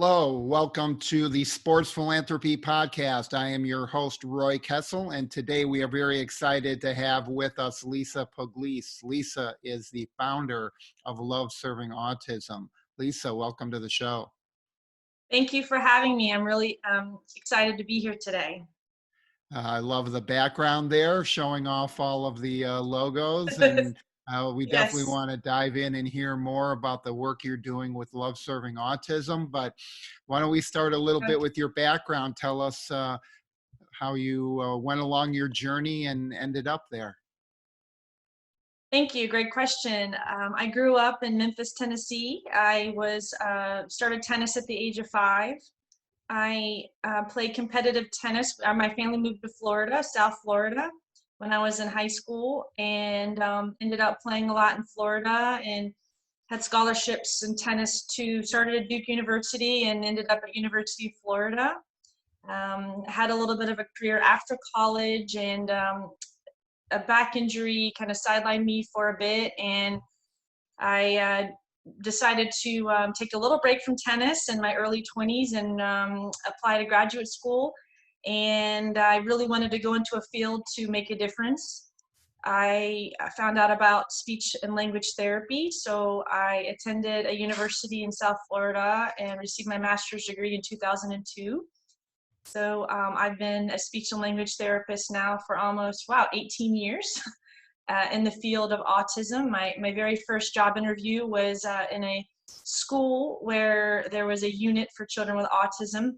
Hello, welcome to the Sports Philanthropy Podcast. I am your host, Roy Kessel, and today we are very excited to have with us Lisa Pugliese. Lisa is the founder of Loves Serves Autism. Lisa, welcome to the show. Thank you for having me. I'm really excited to be here today. I love the background there, showing off all of the logos, and we definitely Yes. want to dive in and hear more about the work you're doing with Love Serving Autism. But why don't we start a little bit with your background? Tell us how you went along your journey and ended up there. Thank you. Great question. I grew up in Memphis, Tennessee. I started tennis at the age of 5. I played competitive tennis. My family moved to Florida, South Florida, when I was in high school, and ended up playing a lot in Florida and had scholarships in tennis started at Duke University and ended up at University of Florida. Had a little bit of a career after college, and a back injury kind of sidelined me for a bit, and I decided to take a little break from tennis in my early 20s and apply to graduate school. And I really wanted to go into a field to make a difference. I found out about speech and language therapy, so I attended a university in South Florida and received my master's degree in 2002. So I've been a speech and language therapist now for almost, 18 years. In the field of autism. My very first job interview was in a school where there was a unit for children with autism,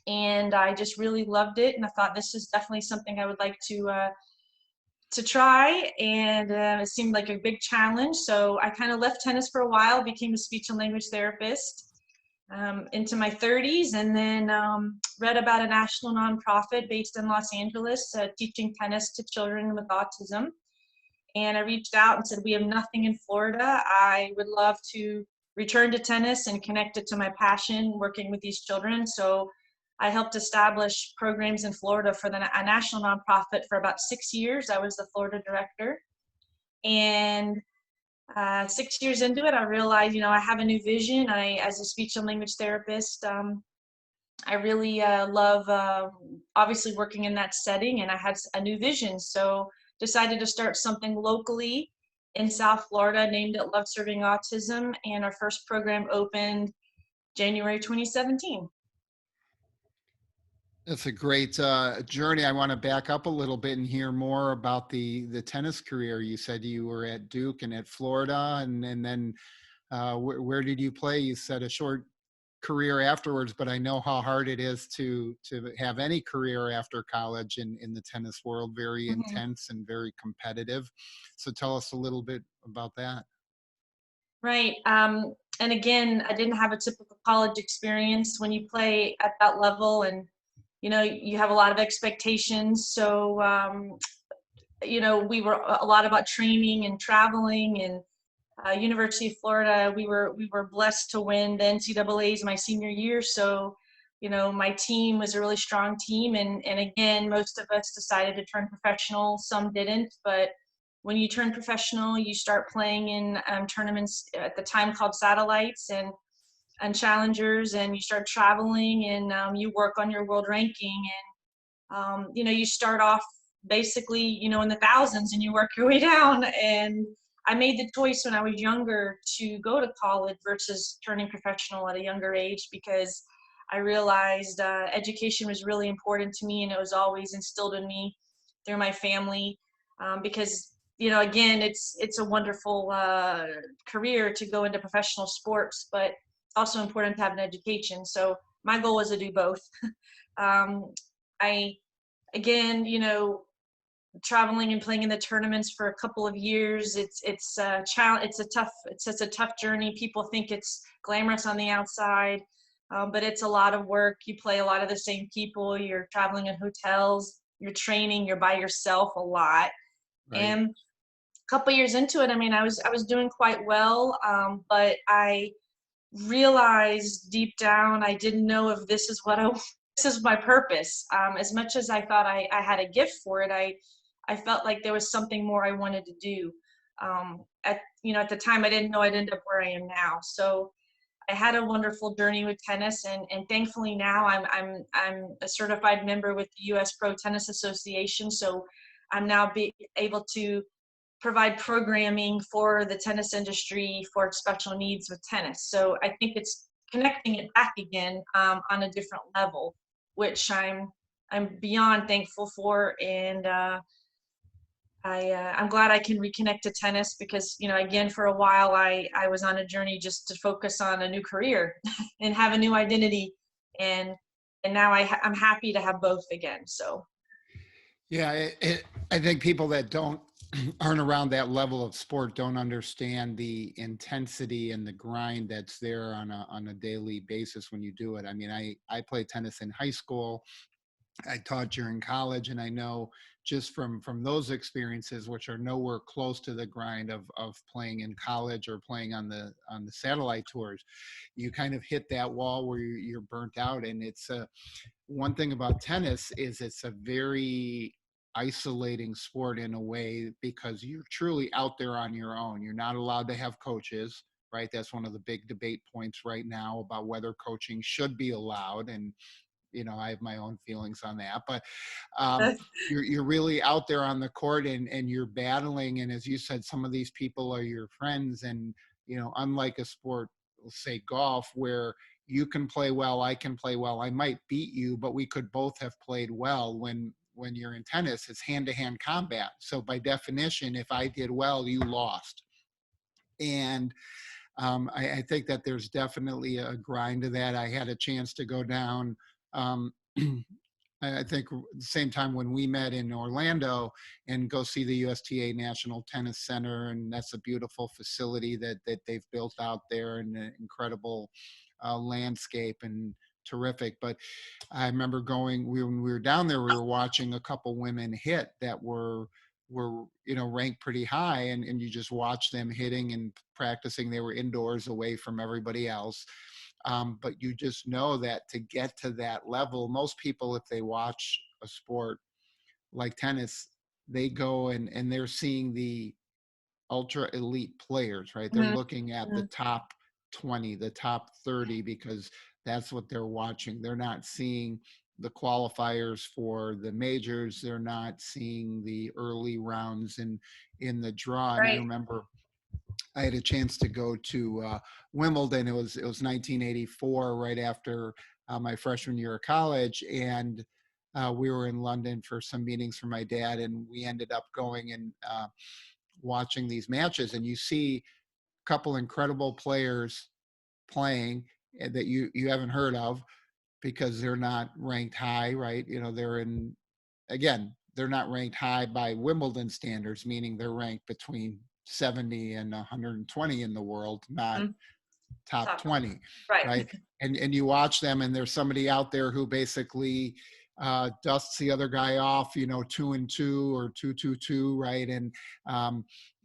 and I just really loved it, and I thought this is definitely something I would like to try, and it seemed like a big challenge. So I kind of left tennis for a while, became a speech and language therapist into my 30s, and then read about a national nonprofit based in Los Angeles teaching tennis to children with autism. And I reached out and said, we have nothing in Florida. I would love to return to tennis and connect it to my passion working with these children. So I helped establish programs in Florida for a national nonprofit for about 6 years. I was the Florida director. And 6 years into it, I realized, I have a new vision. As a speech and language therapist, I really love obviously working in that setting, and I had a new vision. So decided to start something locally in South Florida, named it Loves Serves Autism, and our first program opened January 2017. That's a great journey. I want to back up a little bit and hear more about the tennis career. You said you were at Duke and at Florida, and then where did you play? You said a short career afterwards, but I know how hard it is to have any career after college in the tennis world. Very intense and very competitive. So tell us a little bit about that. Right. And again, I didn't have a typical college experience. When you play at that level, and you have a lot of expectations. So we were a lot about training and traveling, and University of Florida, we were blessed to win the NCAAs my senior year. So, my team was a really strong team. And again, most of us decided to turn professional. Some didn't, but when you turn professional, you start playing in tournaments at the time called satellites and challengers, and you start traveling, and you work on your world ranking. And, you start off basically, in the thousands, and you work your way down. And I made the choice when I was younger to go to college versus turning professional at a younger age, because I realized education was really important to me, and it was always instilled in me through my family. Because again, it's a wonderful career to go into professional sports, but it's also important to have an education. So my goal was to do both. Again, traveling and playing in the tournaments for a couple of years, it's a tough journey. People think it's glamorous on the outside, but it's a lot of work. You play a lot of the same people. You're traveling in hotels. You're training. You're by yourself a lot. Right. And a couple years into it, I was doing quite well, but I realized deep down I didn't know if this is this is my purpose. As much as I thought I had a gift for it, I felt like there was something more I wanted to do. At the time, I didn't know I'd end up where I am now. So I had a wonderful journey with tennis, and thankfully now I'm a certified member with the U.S. Pro Tennis Association. So I'm now able to provide programming for the tennis industry for special needs with tennis. So I think it's connecting it back again on a different level, which I'm beyond thankful for, and I'm glad I can reconnect to tennis because, you know, again, for a while I was on a journey just to focus on a new career and have a new identity, and now I'm happy to have both again. So Yeah, I think people that don't aren't around that level of sport don't understand the intensity and the grind that's there on a daily basis when you do it. I mean, I played tennis in high school. I taught during college, and I know just from those experiences, which are nowhere close to the grind of playing in college or playing on the satellite tours, you kind of hit that wall where you're burnt out. And it's one thing about tennis is it's a very isolating sport in a way because you're truly out there on your own. You're not allowed to have coaches, right? That's one of the big debate points right now about whether coaching should be allowed. And I have my own feelings on that, but you're really out there on the court, and you're battling. And as you said, some of these people are your friends, and unlike a sport, let's say golf, where you can play well, I can play well, I might beat you, but we could both have played well. When you're in tennis, it's hand-to-hand combat. So by definition, if I did well, you lost. And I think that there's definitely a grind to that. I had a chance to go down. Um, I think the same time when we met in Orlando and go see the USTA National Tennis Center, and that's a beautiful facility that they've built out there, and an incredible landscape and terrific. But I remember when we were down there, we were watching a couple women hit that were ranked pretty high, and you just watch them hitting and practicing. They were indoors away from everybody else. But you just know that to get to that level, most people, if they watch a sport like tennis, they go and they're seeing the ultra elite players, right? They're mhm, looking at the mhm, top 20, the top 30, because that's what they're watching. They're not seeing the qualifiers for the majors. They're not seeing the early rounds in the draw. And I right. remember I had a chance to go to Wimbledon. It was 1984, right after my freshman year of college, and we were in London for some meetings for my dad, and we ended up going and watching these matches. And you see a couple incredible players playing that you haven't heard of because they're not ranked high, right? They're not ranked high by Wimbledon standards, meaning they're ranked between 70 and 120 in the world, not Mhm. top Top, 20, right. right? And you watch them, and there's somebody out there who basically dusts the other guy off, 2-2 or 2-2-2, right? And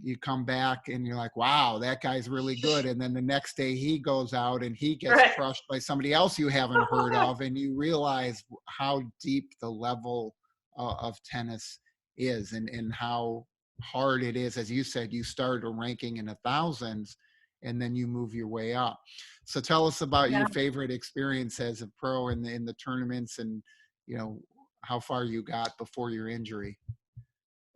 you come back and you're like, wow, that guy's really good. And then the next day he goes out and he gets Right. crushed by somebody else you haven't heard of, and you realize how deep the level of tennis is, and how hard it is. As you said, you start a ranking in the thousands, and then you move your way up. So tell us about Yeah. your favorite experience as a pro in the tournaments, and how far you got before your injury.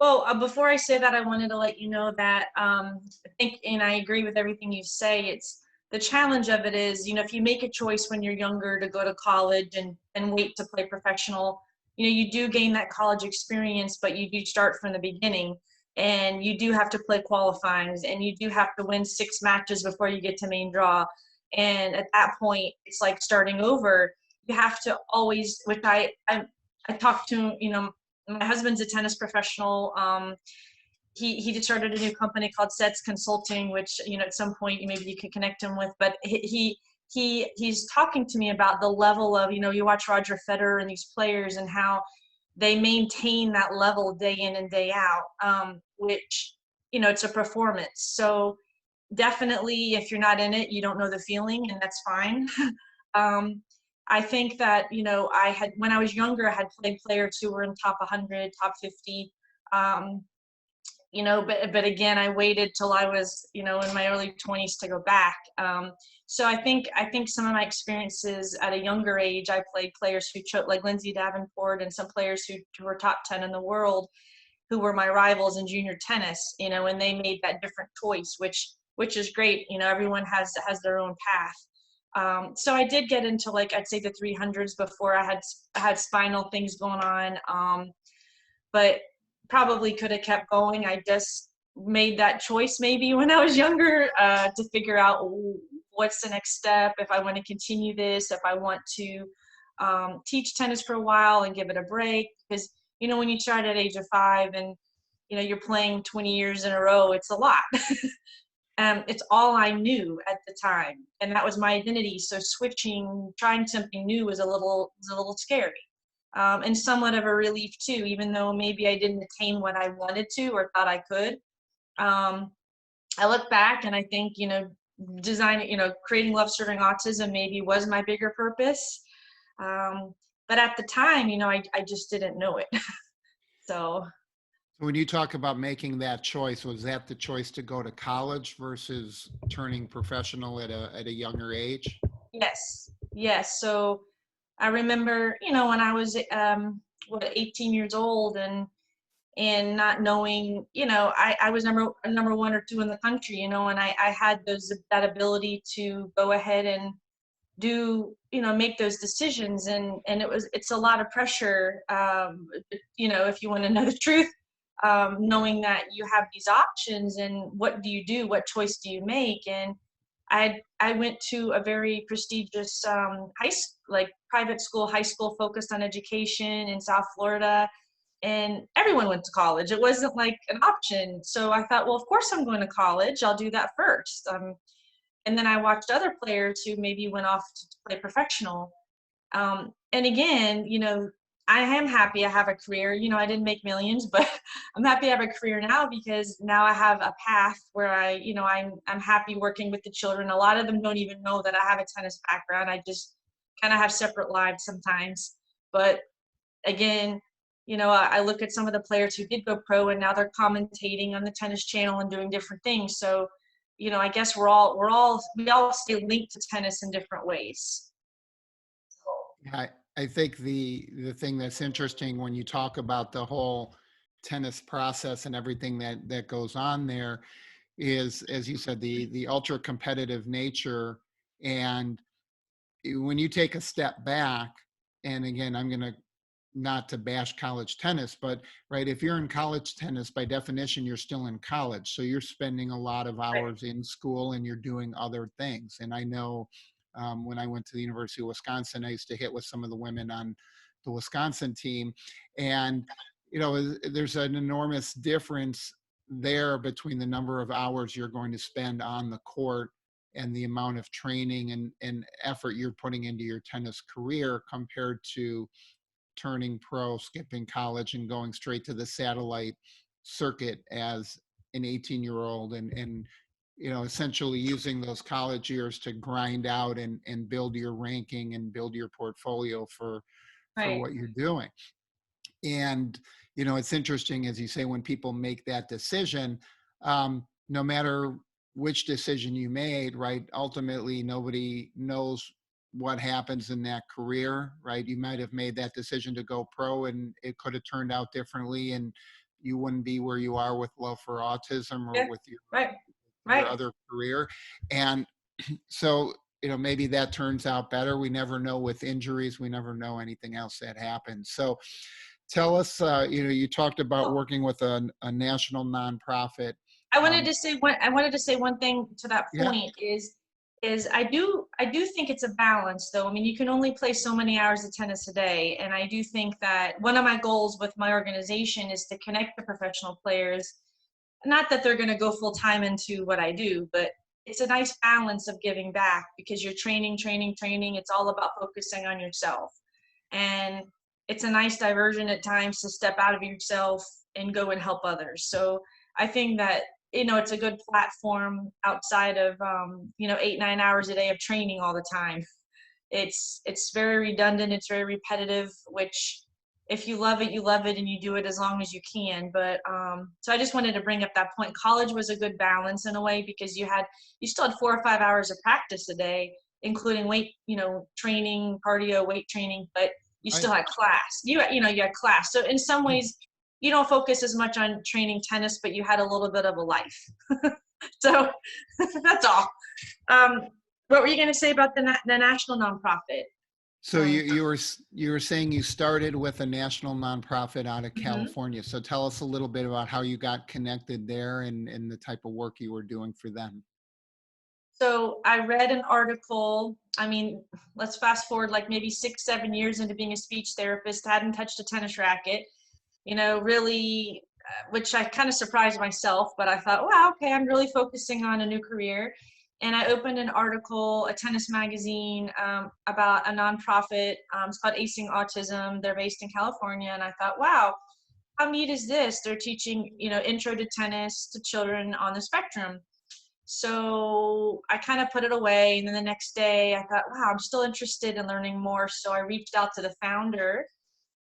Well, before I say that, I wanted to let you know that I think, and I agree with everything you say. It's the challenge of it is, if you make a choice when you're younger to go to college and wait to play professional, you do gain that college experience, but you do start from the beginning, and you do have to play qualifyings, and you do have to win 6 matches before you get to main draw. And at that point, it's like starting over. You have to always, which I talked to, my husband's a tennis professional. He just started a new company called Sets Consulting, which at some point maybe you could connect him with. But he's talking to me about the level of you watch Roger Federer and these players and how they maintain that level day in and day out, which it's a performance. So definitely, if you're not in it, you don't know the feeling, and that's fine. um, I think that, I had, when I was younger, I had played players who were in top 100, top 50. Um, but again, I waited till I was, in my early 20s to go back. So I think some of my experiences at a younger age, I played players who chose, like Lindsay Davenport, and some players who were top 10 in the world, who were my rivals in junior tennis, and they made that different choice, which is great. Everyone has their own path. So I did get into, like, I'd say the 300s before I had spinal things going on. But probably could have kept going. I just made that choice maybe when I was younger, to figure out what's the next step, if I want to continue this, if I want to teach tennis for a while and give it a break. Because, when you start at age of 5 and, you're playing 20 years in a row, it's a lot. It's all I knew at the time, and that was my identity. So trying something new was a little scary. And somewhat of a relief too, even though maybe I didn't attain what I wanted to or thought I could. I look back and I think, creating Loves Serving Autism maybe was my bigger purpose. But at the time, I just didn't know it. So When you talk about making that choice, was that the choice to go to college versus turning professional at a younger age? yes. So I remember, when I was 18 years old, and not knowing, I was number 1 or 2 in the country, and I had that ability to go ahead and do, make those decisions, and it's a lot of pressure, if you want to know the truth, knowing that you have these options, and what do you do, what choice do you make. And I went to a very prestigious private school, high school focused on education in South Florida, and everyone went to college. It wasn't like an option. So I thought, well, of course I'm going to college. I'll do that first. And then I watched other players who maybe went off to play professional. And again, I am happy I have a career. I didn't make millions, but I'm happy I have a career now, because now I have a path where I'm happy working with the children. A lot of them don't even know that I have a tennis background. I just kind of have separate lives sometimes. But again, I look at some of the players who did go pro, and now they're commentating on the tennis channel and doing different things. So, I guess we all stay linked to tennis in different ways. I think the thing that's interesting when you talk about the whole tennis process and everything that goes on there is, as you said, the ultra competitive nature. And when you take a step back, and again, I'm going to, not to bash college tennis, but right, if you're in college tennis, by definition, you're still in college. So you're spending a lot of Right. hours in school and you're doing other things. And I know when I went to the University of Wisconsin, I used to hit with some of the women on the Wisconsin team. And, there's an enormous difference there between the number of hours you're going to spend on the court and the amount of training and effort you're putting into your tennis career compared to turning pro, skipping college, and going straight to the satellite circuit as an 18-year-old, and essentially using those college years to grind out and build your ranking and build your portfolio for Right. what you're doing. And it's interesting, as you say, when people make that decision, no matter which decision you made, right, ultimately nobody knows what happens in that career, right? You might have made that decision to go pro and it could have turned out differently, and you wouldn't be where you are with Love for Autism or Yeah. with Right. your Right. other career. And so, maybe that turns out better. We never know with injuries. We never know anything else that happens. So tell us, you talked about working with a national nonprofit. I wanted Um, to say one. I wanted to say one thing to that yeah, point is I do think it's a balance, though. I mean, you can only play so many hours of tennis a day, and I do think that one of my goals with my organization is to connect the professional players. Not that they're going to go full time into what I do, but it's a nice balance of giving back, because you're training. It's all about focusing on yourself, and it's a nice diversion at times to step out of yourself and go and help others. So I think that it's a good platform outside of 8-9 hours a day of training all the time. It's very redundant, it's very repetitive, which if you love it, you love it, and you do it as long as you can. But so I just wanted to bring up that point. College was a good balance in a way, because you still had 4 or 5 hours of practice a day, including weight, training, cardio, weight training, but you still Right. had class. You had class. So in some ways, you don't focus as much on training tennis, but you had a little bit of a life. So that's all. What were you going to say about the national nonprofit? So you were saying you started with a national nonprofit out of Mhm. California. So tell us a little bit about how you got connected there and the type of work you were doing for them. So I read an article. I mean, let's fast forward like maybe 6, 7 years into being a speech therapist. Hadn't touched a tennis racket, really, which I kind of surprised myself. But I thought, wow, okay, I'm really focusing on a new career. And I opened an article, a tennis magazine, about a nonprofit. It's called Acing Autism. They're based in California, and I thought, wow, how neat is this? They're teaching, intro to tennis to children on the spectrum. So I kind of put it away. And then the next day I thought, wow, I'm still interested in learning more. So I reached out to the founder,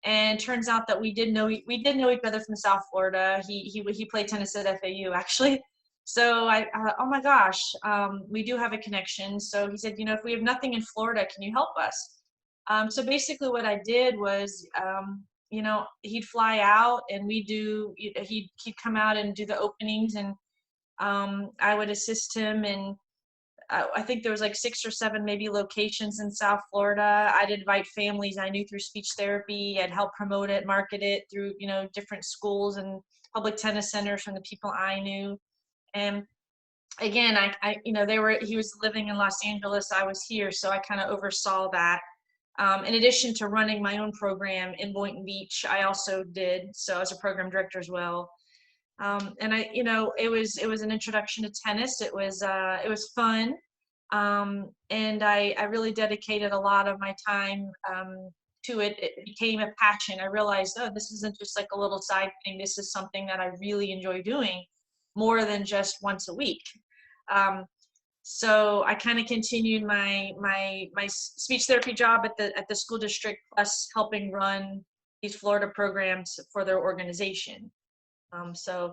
and turns out that we did know each other from South Florida. He played tennis at FAU, actually. So I thought, oh my gosh, we do have a connection. So he said, if we have nothing in Florida, can you help us? So basically what I did was, he'd fly out, and he'd come out and do the openings, and I would assist him. And I think there was like 6 or 7 maybe locations in South Florida. I'd invite families I knew through speech therapy. I'd help promote it, market it through, different schools and public tennis centers from the people I knew. And again, he was living in Los Angeles. I was here. So I kind of oversaw that. In addition to running my own program in Boynton Beach, I also did. So I was a program director as well. And it was an introduction to tennis. It was fun. And I really dedicated a lot of my time to it. It became a passion. I realized, oh, this isn't just like a little side thing. This is something that I really enjoy doing more than just once a week. Um, so I kind of continued my speech therapy job at the school district, plus helping run these Florida programs for their organization. So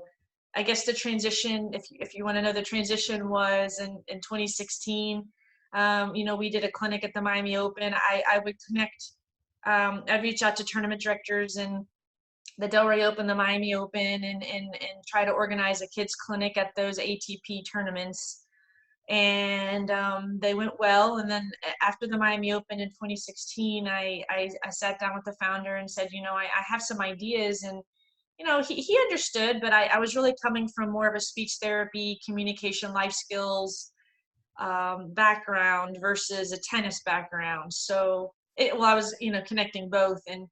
I guess the transition, if you want to know, the transition was in 2016. We did a clinic at the Miami Open. I would connect, I'd reach out to tournament directors and the Delray Open, the Miami Open, and try to organize a kids clinic at those ATP tournaments. And they went well. And then after the Miami Open in 2016, I sat down with the founder and said, I have some ideas. And he understood, but I was really coming from more of a speech therapy, communication, life skills background versus a tennis background. So I was, connecting both. And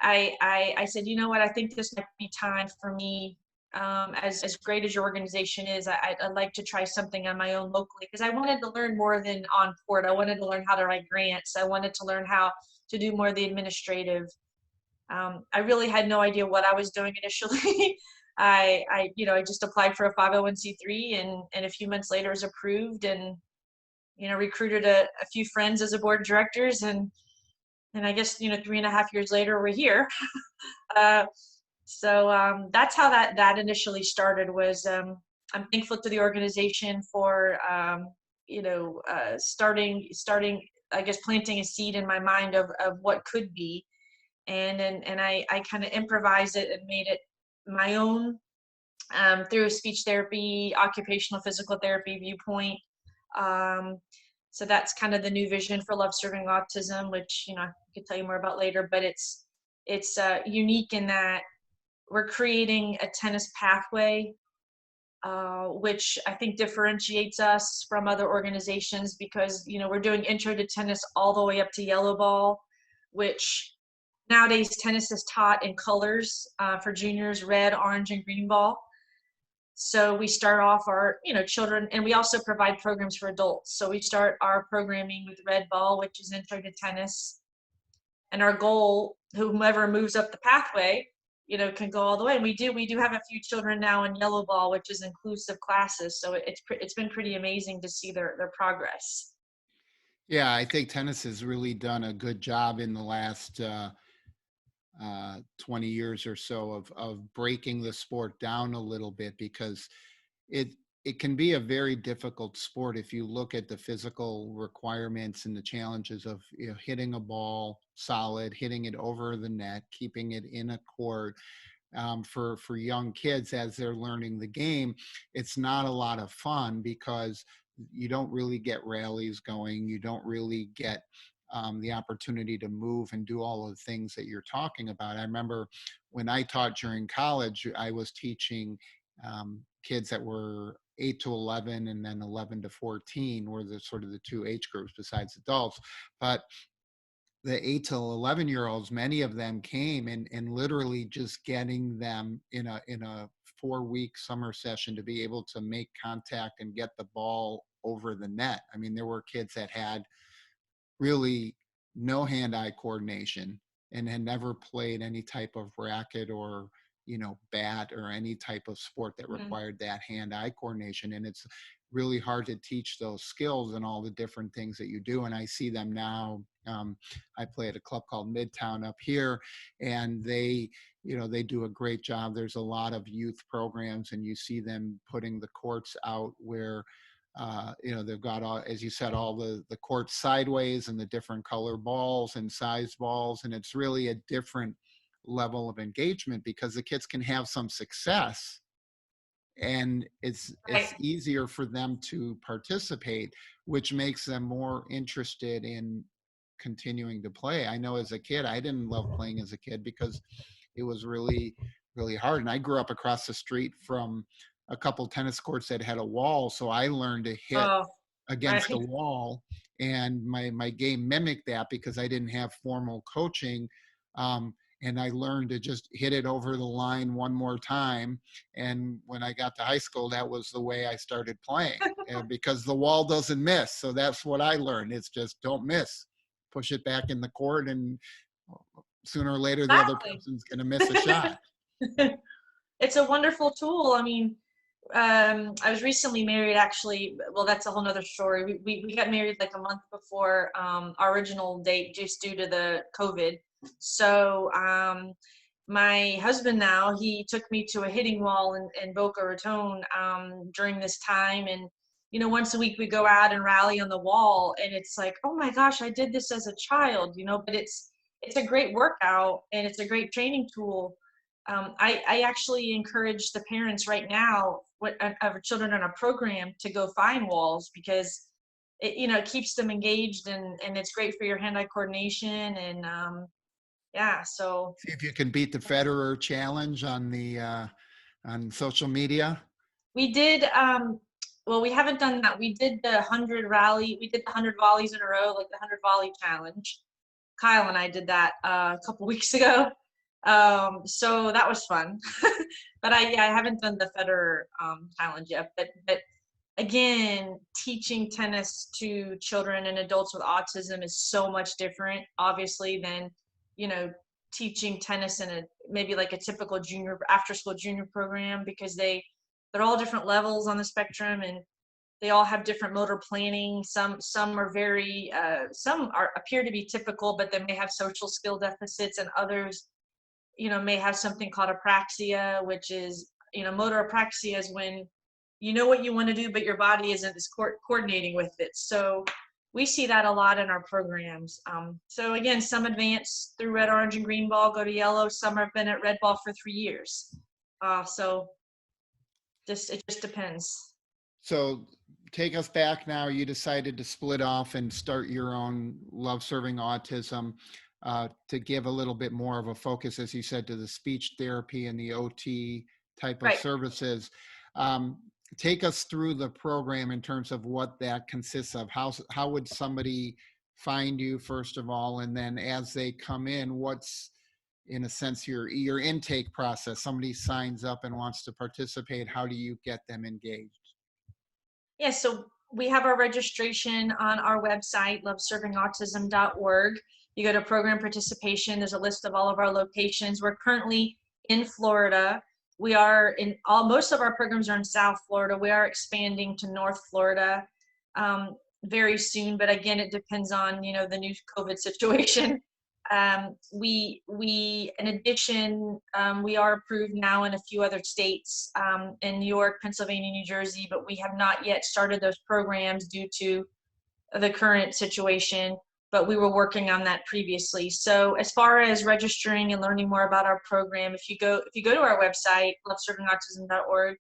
I said, you know what, I think this might be time for me. As great as your organization is, I'd like to try something on my own locally, because I wanted to learn more than on court. I wanted to learn how to write grants. I wanted to learn how to do more of the administrative. I really had no idea what I was doing initially. I just applied for a 501c3, and a few months later was approved, and, recruited a few friends as a board of directors. And I guess, 3.5 years later, we're here. So that's how that initially started. Was I'm thankful to the organization for, starting, I guess, planting a seed in my mind of what could be. And I kind of improvised it and made it my own, through a speech therapy, occupational physical therapy viewpoint. So that's kind of the new vision for Love Serving Autism, which, I could tell you more about later. But it's unique in that we're creating a tennis pathway, which I think differentiates us from other organizations, because, we're doing intro to tennis all the way up to yellow ball, which nowadays tennis is taught in colors, for juniors: red, orange, and green ball. So we start off our, children, and we also provide programs for adults. So we start our programming with red ball, which is intro to tennis. And our goal, whomever moves up the pathway, can go all the way. And we do have a few children now in yellow ball, which is inclusive classes. So it's been pretty amazing to see their progress. Yeah, I think tennis has really done a good job in the last 20 years or so of breaking the sport down a little bit, because it it can be a very difficult sport if you look at the physical requirements and the challenges of, you know, hitting a ball solid, hitting it over the net, keeping it in a court. For young kids as they're learning the game, it's not a lot of fun because you don't really get rallies going. You don't really get the opportunity to move and do all of the things that you're talking about. I remember when I taught during college, I was teaching kids that were 8 to 11 and then 11 to 14 were the sort of the two age groups besides adults. But the 8 to 11-year-olds, many of them came, and literally just getting them in a 4-week summer session to be able to make contact and get the ball over the net. I mean, there were kids that had really no hand-eye coordination and had never played any type of racket or, you know, bat or any type of sport that Mhm. required that hand-eye coordination. And it's really hard to teach those skills and all the different things that you do. And I see them now. I play at a club called Midtown up here, and they, you know, they do a great job. There's a lot of youth programs, and you see them putting the courts out where, you know, they've got all, as you said, all the courts sideways and the different color balls and size balls, and it's really a different level of engagement because the kids can have some success, and it's Right. easier for them to participate, which makes them more interested in continuing to play. I know as a kid, I didn't love playing as a kid because it was really, really hard. And I grew up across the street from a couple tennis courts that had a wall. So I learned to hit Oh, against right. a wall, and my game mimicked that because I didn't have formal coaching. And I learned to just hit it over the line one more time. And when I got to high school, that was the way I started playing, because the wall doesn't miss. So that's what I learned. It's just don't miss, push it back in the court, and sooner or later the other Exactly. person's going to miss a shot. It's a wonderful tool. I mean, I was recently married, actually. Well, that's a whole nother story. We got married like a month before our original date, just due to the COVID. So my husband now, he took me to a hitting wall in Boca Raton during this time. And, you know, once a week we go out and rally on the wall. And it's like, oh my gosh, I did this as a child, you know, but it's a great workout and it's a great training tool. I actually encourage the parents right now of children in a program to go find walls, because it, you know, it keeps them engaged, and it's great for your hand-eye coordination. And yeah, so See if you can beat the Federer challenge on social media. we did, well, we haven't done that. We did the 100 rally, we did the 100 volleys in a row, like the 100 volley challenge. Kyle and I did that a couple weeks ago. So that was fun. But I haven't done the Federer challenge yet. But again, teaching tennis to children and adults with autism is so much different, obviously, than, you know, teaching tennis in a maybe like a typical junior after school junior program, because they're all different levels on the spectrum, and they all have different motor planning. Some are very some are appear to be typical, but then may have social skill deficits, and others, you know, may have something called apraxia, which is, you know, motor apraxia is when you know what you want to do, but your body isn't as coordinating with it. So we see that a lot in our programs. So again, some advance through red, orange, and green ball, go to yellow. Some have been at red ball for 3 years. So it just depends. So take us back now. You decided to split off and start your own Love Serving Autism, to give a little bit more of a focus, as you said, to the speech therapy and the OT type of Right. services. Um, Take us through the program in terms of what that consists of. How would somebody find you, first of all, and then as they come in, what's, in a sense, your intake process? Somebody signs up and wants to participate. How do you get them engaged? Yeah, so we have our registration on our website, loveservingautism.org. You go to program participation, there's a list of all of our locations. We're currently in Florida. We are in most of our programs are in South Florida. We are expanding to North Florida very soon, but again, it depends on, you know, the new COVID situation. In addition, we are approved now in a few other states, in New York, Pennsylvania, New Jersey, but we have not yet started those programs due to the current situation, but we were working on that previously. So as far as registering and learning more about our program, if you go to our website, loveservingautism.org,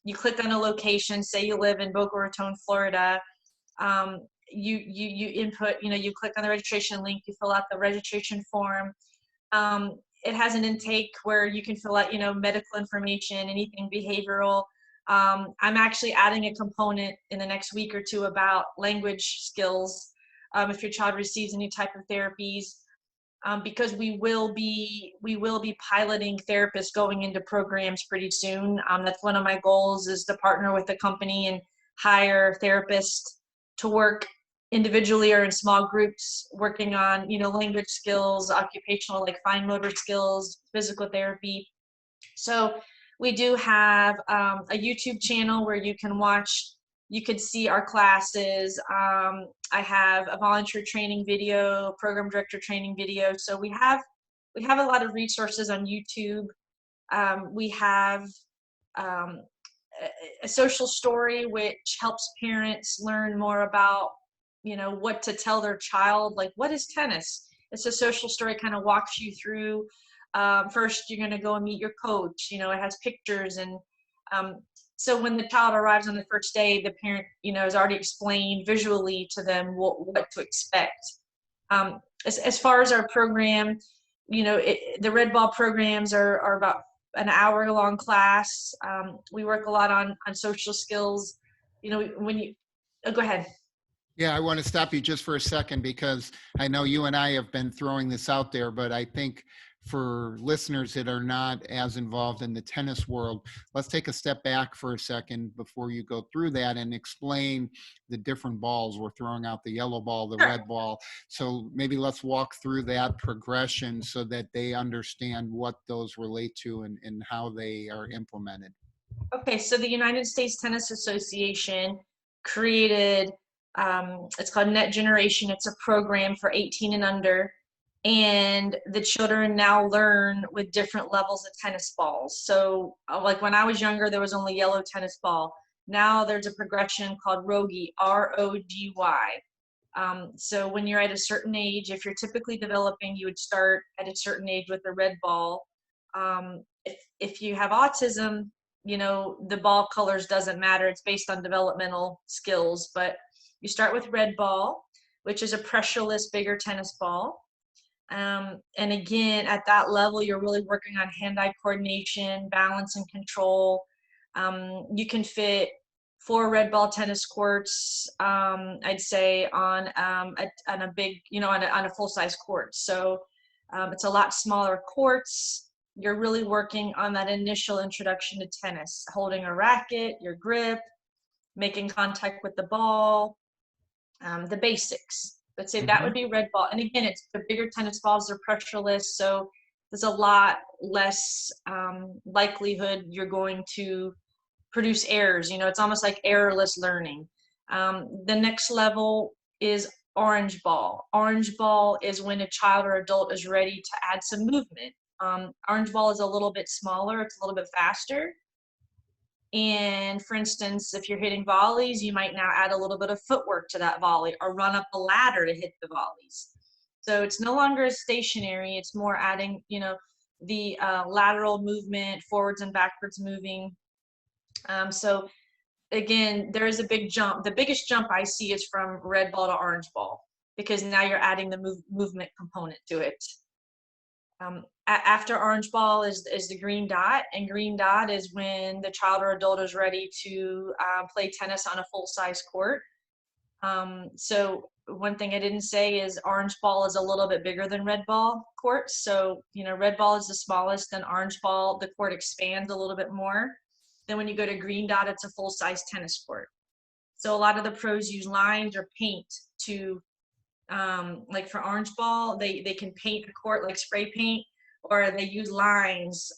you click on a location, say you live in Boca Raton, Florida, you input, you click on the registration link, you fill out the registration form. It has an intake where you can fill out, medical information, anything behavioral. I'm actually adding a component in the next week or two about language skills, if your child receives any type of therapies, because we will be piloting therapists going into programs pretty soon. That's one of my goals, is to partner with a company and hire therapists to work individually or in small groups, working on language skills, occupational, like fine motor skills, physical therapy. So we do have a YouTube channel where you could see our classes. I have a volunteer training video, program director training video. So we have a lot of resources on YouTube. We have a social story which helps parents learn more about what to tell their child, like, what is tennis? It's a social story, kind of walks you through. First, you're going to go and meet your coach. It has pictures, and so when the child arrives on the first day, the parent, has already explained visually to them what to expect. As far as our program, the Red Ball programs are about an hour-long class. We work a lot on social skills. Go ahead. Yeah, I want to stop you just for a second, because I know you and I have been throwing this out there, but I think for listeners that are not as involved in the tennis world, let's take a step back for a second before you go through that and explain the different balls. We're throwing out the yellow ball, the red ball. So maybe let's walk through that progression so that they understand what those relate to and how they are implemented. Okay, so the United States Tennis Association created, it's called Net Generation. It's a program for 18 and under, and the children now learn with different levels of tennis balls. So like when I was younger, there was only yellow tennis ball. Now there's a progression called ROGY, ROGY. So when you're at a certain age, if you're typically developing, you would start at a certain age with the red ball. If you have autism, the ball colors doesn't matter. It's based on developmental skills, but you start with red ball, which is a pressureless, bigger tennis ball. And again, at that level, you're really working on hand-eye coordination, balance, and control. You can fit 4 red ball tennis courts, I'd say, on a big, on a full-size court. So it's a lot smaller courts. You're really working on that initial introduction to tennis, holding a racket, your grip, making contact with the ball, the basics. Let's say that would be red ball. And again, it's the bigger tennis balls, they're pressureless, so there's a lot less likelihood you're going to produce errors. It's almost like errorless learning. The next level is orange ball. Orange ball is when a child or adult is ready to add some movement. Orange ball is a little bit smaller, it's a little bit faster. And for instance, if you're hitting volleys, you might now add a little bit of footwork to that volley, or run up a ladder to hit the volleys. So it's no longer stationary, it's more adding, the lateral movement, forwards and backwards moving. So again, there is a big jump. The biggest jump I see is from red ball to orange ball, because now you're adding the movement component to it. After orange ball is the green dot, and green dot is when the child or adult is ready to play tennis on a full-size court. So one thing I didn't say is orange ball is a little bit bigger than red ball courts. So, red ball is the smallest, then orange ball, the court expands a little bit more. Then when you go to green dot, it's a full-size tennis court. So a lot of the pros use lines or paint to, like for orange ball, they can paint a court like spray paint, or they use lines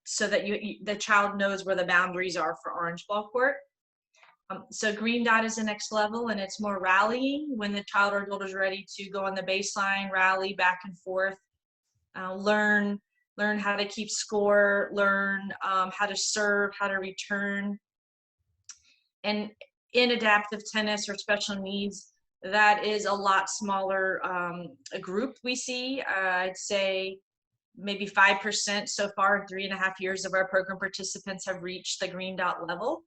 so that the child knows where the boundaries are for orange ball court. So green dot is the next level, and it's more rallying when the child or adult is ready to go on the baseline, rally back and forth, learn how to keep score, learn how to serve, how to return. And in adaptive tennis or special needs, that is a lot smaller a group we see. I'd say maybe 5% so far in 3.5 years of our program participants have reached the green dot level.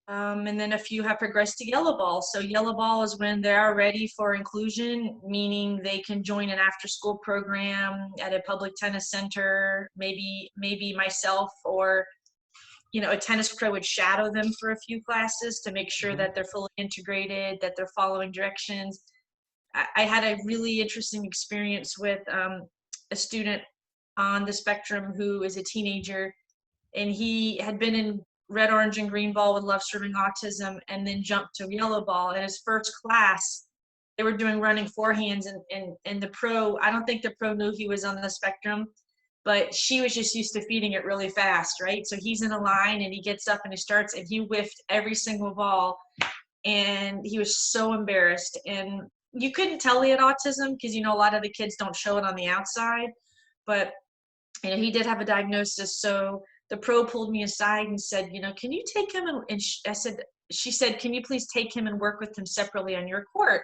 And then a few have progressed to yellow ball. So yellow ball is when they are ready for inclusion, meaning they can join an after-school program at a public tennis center. Maybe myself or a tennis pro would shadow them for a few classes to make sure that they're fully integrated, that they're following directions. I had a really interesting experience with a student on the spectrum who is a teenager, and he had been in red, orange, and green ball with Loves Serving Autism, and then jumped to yellow ball. In his first class, they were doing running forehands, and the pro, I don't think the pro knew he was on the spectrum, but she was just used to feeding it really fast, right? So he's in a line, and he gets up and he starts, and he whiffed every single ball, and he was so embarrassed. And you couldn't tell he had autism because, a lot of the kids don't show it on the outside, but he did have a diagnosis. So the pro pulled me aside and said, can you take him? And she said, can you please take him and work with him separately on your court?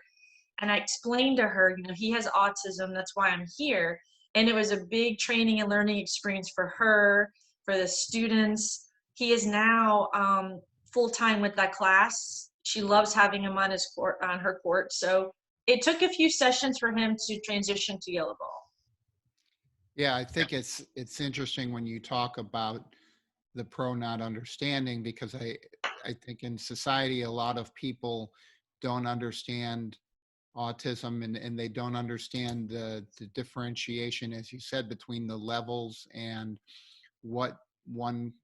And I explained to her, he has autism. That's why I'm here. And it was a big training and learning experience for her, for the students. He is now full-time with that class. She loves having him on her court. So it took a few sessions for him to transition to yellow ball. Yeah, I think it's interesting when you talk about the pro not understanding, because I think in society a lot of people don't understand autism, and they don't understand the differentiation, as you said, between the levels and what one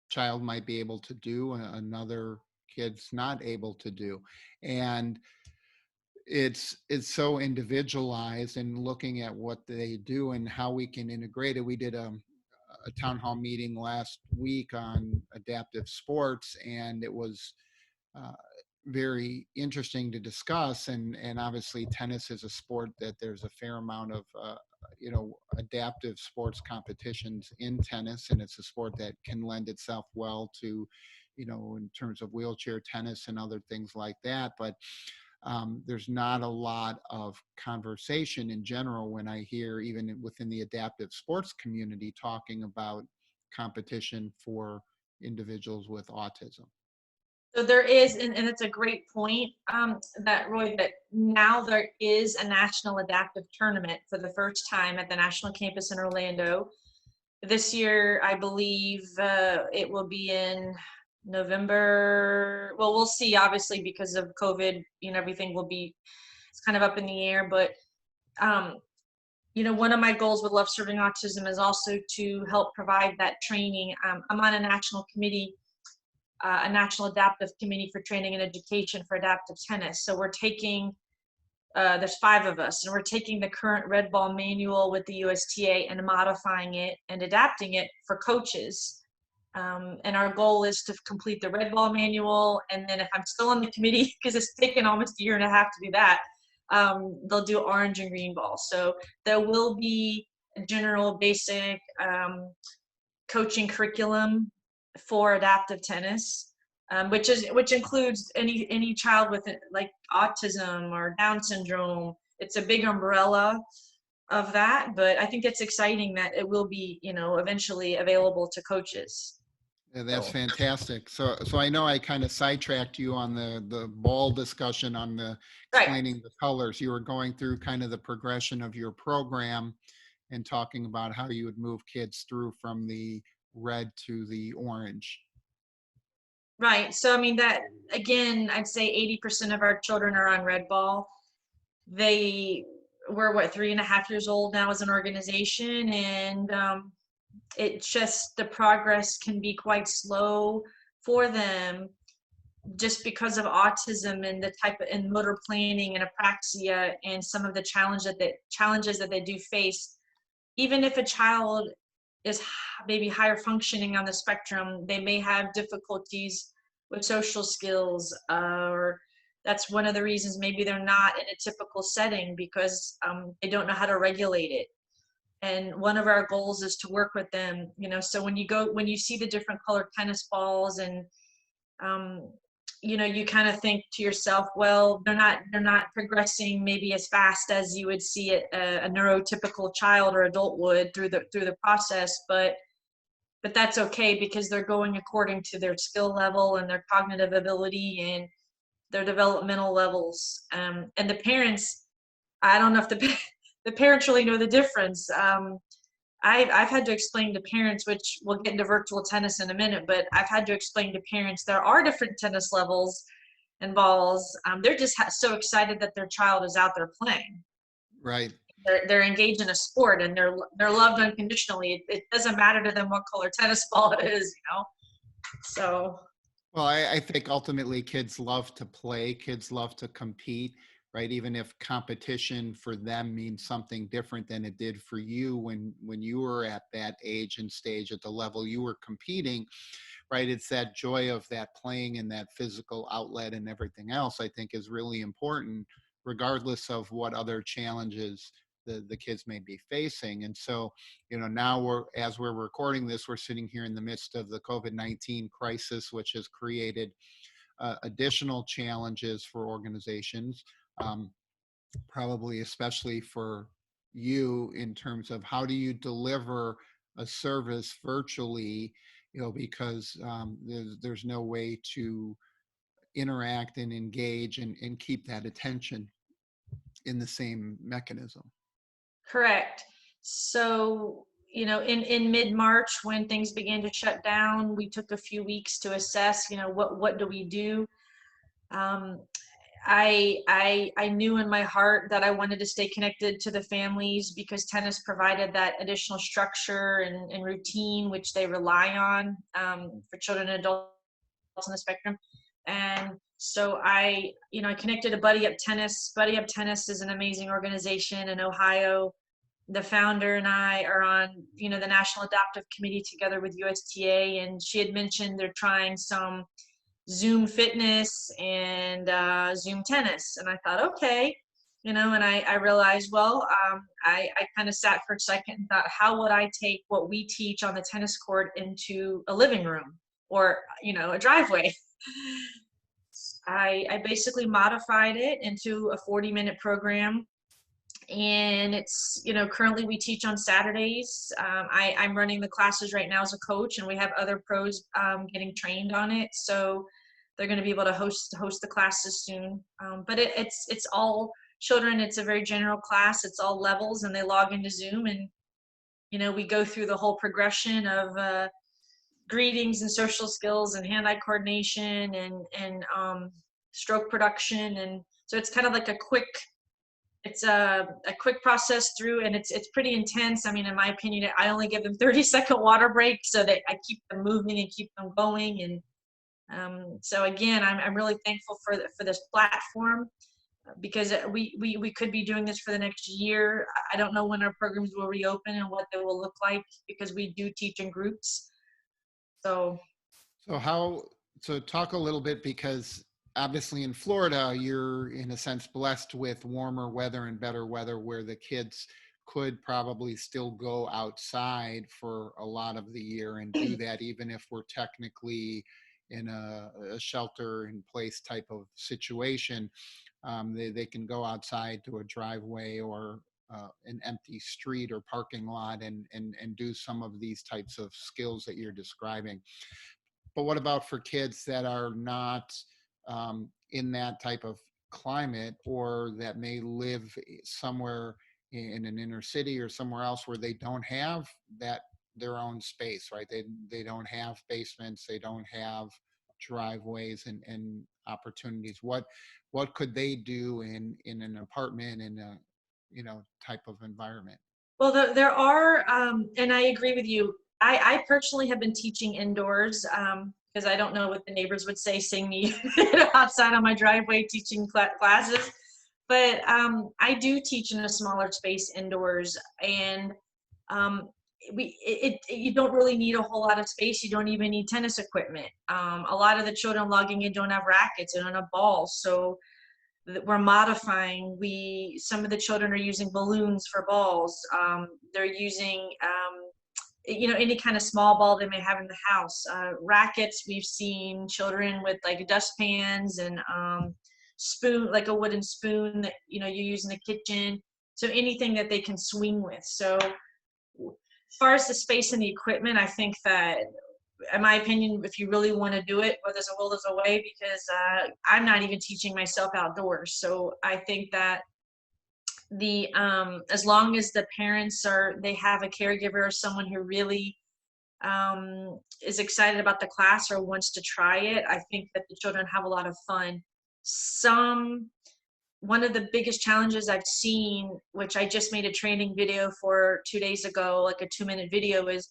child might be able to do and another kid's not able to do. And it's so individualized, and looking at what they do and how we can integrate it. We did a town hall meeting last week on adaptive sports, and it was very interesting to discuss. And obviously tennis is a sport that there's a fair amount of adaptive sports competitions in tennis, and it's a sport that can lend itself well to in terms of wheelchair tennis and other things like that. But there's not a lot of conversation in general when I hear, even within the adaptive sports community, talking about competition for individuals with autism. So there is, and it's a great point, that Roy, that now there is a national adaptive tournament for the first time at the national campus in Orlando. This year, I believe it will be in November. Well, we'll see, obviously, because of COVID, everything will be, it's kind of up in the air. But, one of my goals with Love Serving Autism is also to help provide that training. I'm on a national committee, a national adaptive committee for training and education for adaptive tennis. So we're taking, there's 5 of us, and we're taking the current red ball manual with the USTA and modifying it and adapting it for coaches. And our goal is to complete the red ball manual. And then if I'm still on the committee, because it's taken almost 1.5 years to do that, they'll do orange and green ball. So there will be a general basic coaching curriculum for adaptive tennis, which includes any child with like autism or Down syndrome. It's a big umbrella of that, but I think it's exciting that it will be, eventually available to coaches. Yeah, that's fantastic. So I know I kind of sidetracked you on the ball discussion on the explaining the colors. You were going through kind of the progression of your program and talking about how you would move kids through from the red to the orange. Right. So, that, again, I'd say 80% of our children are on red ball. We're 3.5 years old now as an organization, and it just, the progress can be quite slow for them just because of autism and the type of, and motor planning and apraxia and some of the challenges that they do face. Even if a child is maybe higher functioning on the spectrum, they may have difficulties with social skills, or that's one of the reasons maybe they're not in a typical setting because they don't know how to regulate it. And one of our goals is to work with them, so when you see the different colored tennis balls, and you kind of think to yourself, well, they're not progressing maybe as fast as you would see it, a neurotypical child or adult would through the process, but that's okay because they're going according to their skill level and their cognitive ability and their developmental levels. And the parents, I don't know if the parents really know the difference. I've had to explain to parents, which we'll get into virtual tennis in a minute, but I've had to explain to parents there are different tennis levels and balls. They're just so excited that their child is out there playing. Right. They're engaged in a sport and they're loved unconditionally. It doesn't matter to them what color tennis ball it is, So. Well, I think ultimately kids love to play, kids love to compete, right? Even if competition for them means something different than it did for you when you were at that age and stage at the level you were competing, right? It's that joy of that playing and that physical outlet and everything else, I think, is really important, regardless of what other challenges the kids may be facing. And so, now as we're recording this, we're sitting here in the midst of the COVID-19 crisis, which has created additional challenges for organizations, probably especially for you, in terms of how do you deliver a service virtually, because there's no way to interact and engage and keep that attention in the same mechanism. Correct. So, in mid-March, when things began to shut down, we took a few weeks to assess, what do we do? I knew in my heart that I wanted to stay connected to the families because tennis provided that additional structure and routine which they rely on, for children and adults on the spectrum. And so I connected to Buddy Up Tennis. Buddy Up Tennis is an amazing organization in Ohio. The founder and I are on, the National Adoptive Committee together with USTA, and she had mentioned they're trying some Zoom fitness and Zoom tennis. And I thought, okay, and I realized, well, I kind of sat for a second and thought, how would I take what we teach on the tennis court into a living room or, a driveway? I basically modified it into a 40-minute program. And it's, currently we teach on Saturdays. I'm running the classes right now as a coach, and we have other pros getting trained on it. So they're going to be able to host the classes soon. But it's all children. It's a very general class. It's all levels, and they log into Zoom, and we go through the whole progression of greetings and social skills and hand-eye coordination and stroke production. And so it's kind of like a quick process through, and it's pretty intense. I mean, in my opinion, I only give them 30-second water breaks so that I keep them moving and keep them going. And so again, I'm really thankful for this platform, because we could be doing this for the next year. I don't know when our programs will reopen and what they will look like, because we do teach in groups. So talk a little bit, because obviously in Florida, you're in a sense blessed with warmer weather and better weather, where the kids could probably still go outside for a lot of the year and do that, even if we're technically in a shelter in place type of situation. They can go outside to a driveway or an empty street or parking lot and do some of these types of skills that you're describing. But what about for kids that are not in that type of climate, or that may live somewhere in an inner city or somewhere else where they don't have their own space, right? They don't have basements, they don't have driveways and opportunities. What could they do in an apartment, in a type of environment? Well, there are, and I agree with you. I personally have been teaching indoors, because I don't know what the neighbors would say, seeing me outside on my driveway teaching classes. But I do teach in a smaller space indoors, and you don't really need a whole lot of space. You don't even need tennis equipment. A lot of the children logging in don't have rackets, they don't have balls. So we're modifying. Some of the children are using balloons for balls. They're using any kind of small ball they may have in the house. Rackets, we've seen children with like dustpans and spoon, like a wooden spoon that you use in the kitchen. So anything that they can swing with. So as far as the space and the equipment, I think that, in my opinion, if you really want to do it, where there's a will, there's a way, because I'm not even teaching myself outdoors. So I think that as long as the parents they have a caregiver or someone who really is excited about the class or wants to try it, I think that the children have a lot of fun. One of the biggest challenges I've seen, which I just made a training video for 2 days ago, like a 2-minute video, is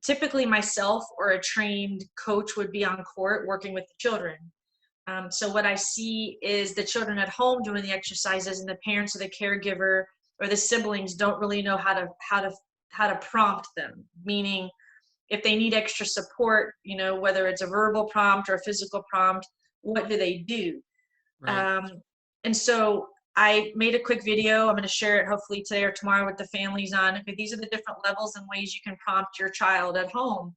typically myself or a trained coach would be on court working with the children. So what I see is the children at home doing the exercises, and the parents or the caregiver or the siblings don't really know how to prompt them. Meaning, if they need extra support, whether it's a verbal prompt or a physical prompt, what do they do? Right. And so I made a quick video. I'm going to share it hopefully today or tomorrow with the families on, okay, these are the different levels and ways you can prompt your child at home.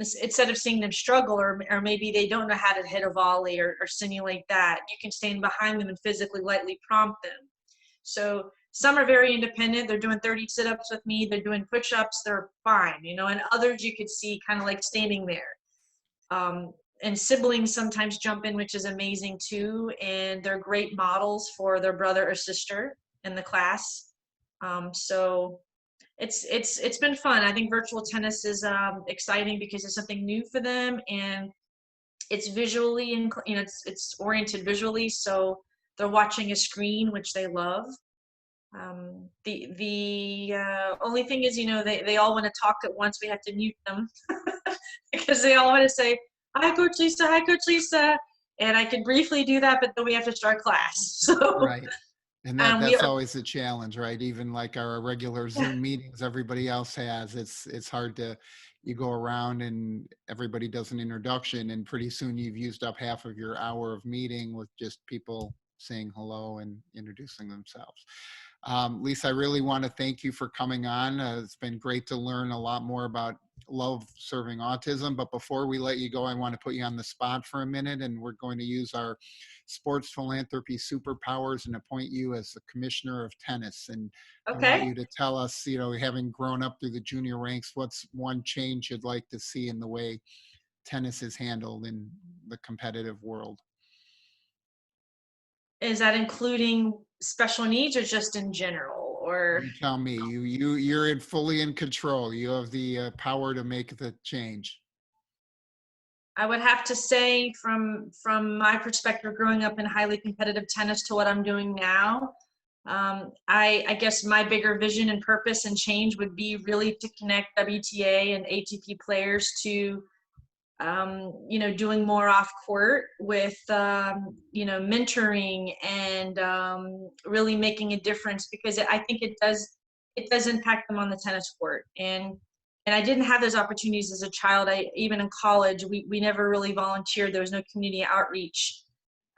Instead of seeing them struggle, or maybe they don't know how to hit a volley or simulate that, you can stand behind them and physically lightly prompt them. So some are very independent. They're doing 30 sit-ups with me. They're doing push-ups. They're fine, and others you could see kind of like standing there. And siblings sometimes jump in, which is amazing too. And they're great models for their brother or sister in the class. So it's been fun. I think virtual tennis is exciting because it's something new for them, and it's visually, and it's oriented visually. So they're watching a screen, which they love. The only thing is, they all want to talk at once. We have to mute them because they all want to say, "Hi, Coach Lisa. Hi, Coach Lisa." And I could briefly do that, but then we have to start class. So Right. And we that's are, always a challenge, right? Even like our regular Zoom meetings everybody else has, it's hard you go around and everybody does an introduction, and pretty soon you've used up half of your hour of meeting with just people saying hello and introducing themselves. Lisa, I really want to thank you for coming on. It's been great to learn a lot more about Love Serving Autism. But before we let you go, I want to put you on the spot for a minute, and we're going to use our sports philanthropy superpowers and appoint you as the commissioner of tennis. And I want okay. you to tell us, having grown up through the junior ranks, what's one change you'd like to see in the way tennis is handled in the competitive world? Is that including special needs or just in general? Or You tell me. You're fully in control. You have the power to make the change. I would have to say, from my perspective, growing up in highly competitive tennis to what I'm doing now, I guess my bigger vision and purpose and change would be really to connect WTA and ATP players to doing more off court with mentoring and really making a difference, because I think it does impact them on the tennis court. And I didn't have those opportunities as a child. Even in college, we never really volunteered. There was no community outreach.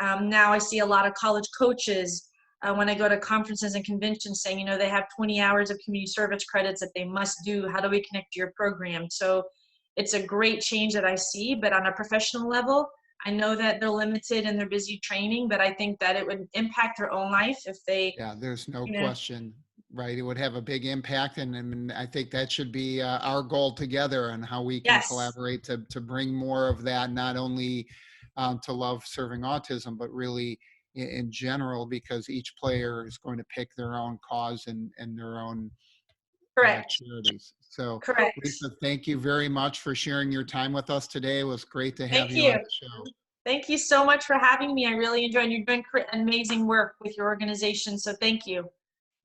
Now I see a lot of college coaches when I go to conferences and conventions saying, they have 20 hours of community service credits that they must do. How do we connect to your program? So it's a great change that I see, but on a professional level, I know that they're limited and they're busy training, but I think that it would impact their own life if they, Yeah, there's no you know, question, right? It would have a big impact, and I think that should be our goal together, and how we can yes, collaborate to bring more of that, not only to Love Serving Autism, but really in general, because each player is going to pick their own cause and their own correct, charities. So, correct. Lisa, thank you very much for sharing your time with us today. It was great to have Thank you on you. the show. Thank you so much for having me. I really enjoyed, you're doing amazing work with your organization. So thank you.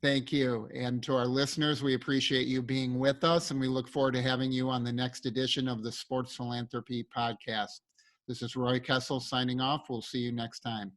Thank you. And to our listeners, we appreciate you being with us, and we look forward to having you on the next edition of the Sports Philanthropy Podcast. This is Roy Kessel signing off. We'll see you next time.